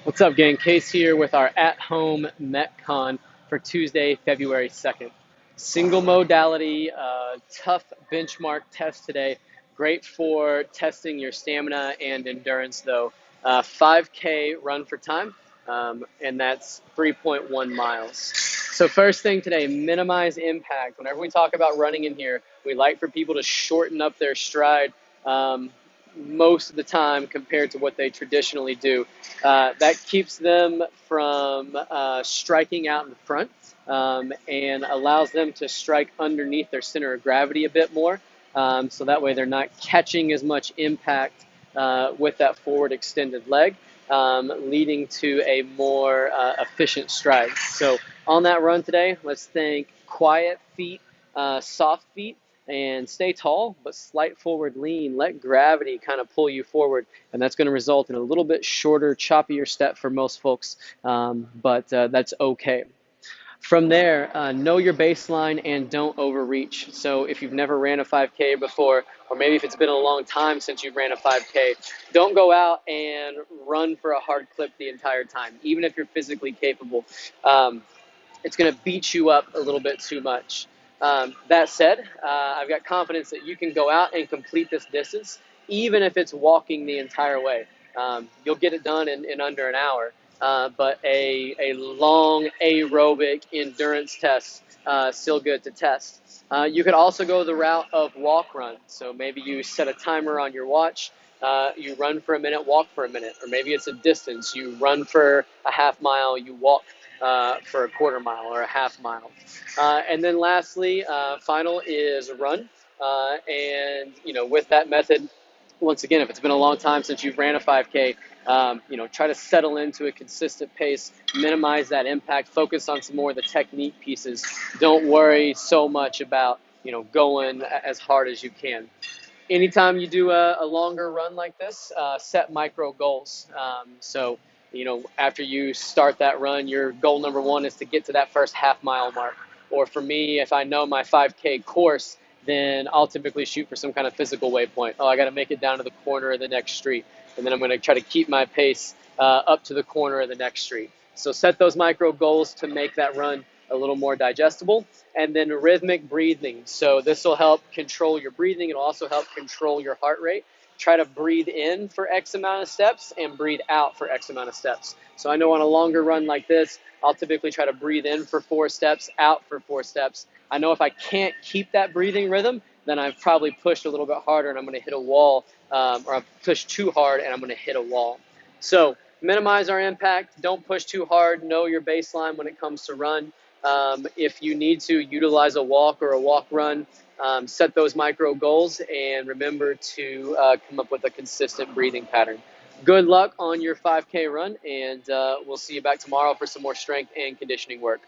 What's up, gang? Case here with our at-home Metcon for Tuesday, February 2nd. Single modality, tough benchmark test today. Great for testing your stamina and endurance, though. 5K run for time, and that's 3.1 miles. So first thing today, minimize impact. Whenever we talk about running in here, we like for people to shorten up their stride. Most of the time compared to what they traditionally do. That keeps them from striking out in front and allows them to strike underneath their center of gravity a bit more. So that way they're not catching as much impact with that forward extended leg, leading to a more efficient stride. So on that run today, let's think quiet feet, soft feet, and stay tall, but slight forward lean. Let gravity kind of pull you forward, and that's going to result in a little bit shorter, choppier step for most folks, but that's okay. From there, know your baseline and don't overreach. So if you've never ran a 5K before, or maybe if it's been a long time since you've ran a 5K, don't go out and run for a hard clip the entire time, even if you're physically capable. It's going to beat you up a little bit too much. That said, I've got confidence that you can go out and complete this distance, even if it's walking the entire way. You'll get it done in under an hour. But a long aerobic endurance test, still good to test. You could also go the route of walk run. So maybe you set a timer on your watch, you run for a minute, walk for a minute, or maybe it's a distance. You run for a half mile, you walk for a quarter mile or a half mile. And then lastly, final is run. And, with that method, once again, if it's been a long time since you've ran a 5K, try to settle into a consistent pace, minimize that impact, focus on some more of the technique pieces. Don't worry so much about, going as hard as you can. Anytime you do a longer run like this, set micro goals. After you start that run, your goal number one is to get to that first half mile mark. Or for me, if I know my 5K course, then I'll typically shoot for some kind of physical waypoint. Oh, I got to make it down to the corner of the next street. And then I'm going to try to keep my pace up to the corner of the next street. So set those micro goals to make that run a little more digestible. And then rhythmic breathing. So this will help control your breathing. It'll also help control your heart rate. Try to breathe in for X amount of steps and breathe out for X amount of steps. So I know on a longer run like this, I'll typically try to breathe in for 4 steps, out for 4 steps. I know if I can't keep that breathing rhythm, then I've probably pushed a little bit harder and I'm going to hit a wall, or I've pushed too hard and I'm going to hit a wall. So minimize our impact. Don't push too hard. Know your baseline when it comes to run. If you need to, utilize a walk or a walk run. Set those micro goals and remember to come up with a consistent breathing pattern. Good luck on your 5K run, and we'll see you back tomorrow for some more strength and conditioning work.